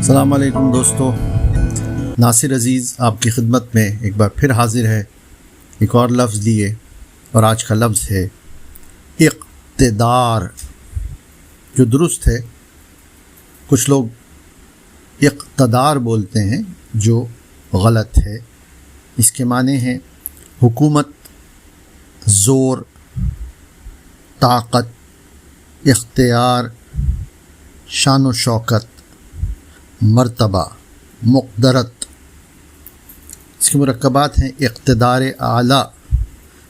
السلام علیکم دوستو، ناصر عزیز آپ کی خدمت میں ایک بار پھر حاضر ہے ایک اور لفظ لیے، اور آج کا لفظ ہے اقتدار، جو درست ہے کچھ لوگ اقتدار بولتے ہیں جو غلط ہے۔ اس کے معنی ہیں حکومت، زور، طاقت، اختیار، شان و شوکت، مرتبہ، مقدرت۔ اس کے مرکبات ہیں اقتدار اعلیٰ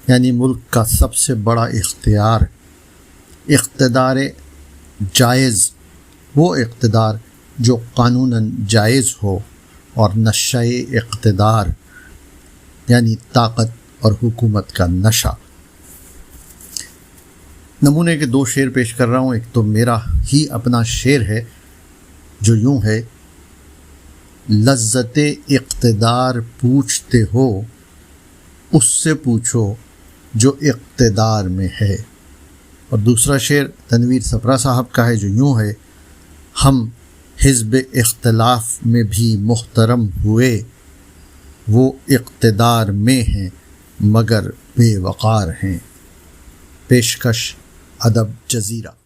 یعنی ملک کا سب سے بڑا اختیار، اقتدار جائز وہ اقتدار جو قانوناً جائز ہو، اور نشہ اقتدار یعنی طاقت اور حکومت کا نشہ۔ نمونے کے دو شعر پیش کر رہا ہوں۔ ایک تو میرا ہی اپنا شعر ہے جو یوں ہے: لذت اقتدار پوچھتے ہو، اس سے پوچھو جو اقتدار میں ہے۔ اور دوسرا شعر تنویر صفرا صاحب کا ہے جو یوں ہے: ہم حزب اختلاف میں بھی محترم ہوئے، وہ اقتدار میں ہیں مگر بے وقار ہیں۔ پیشکش ادب جزیرہ۔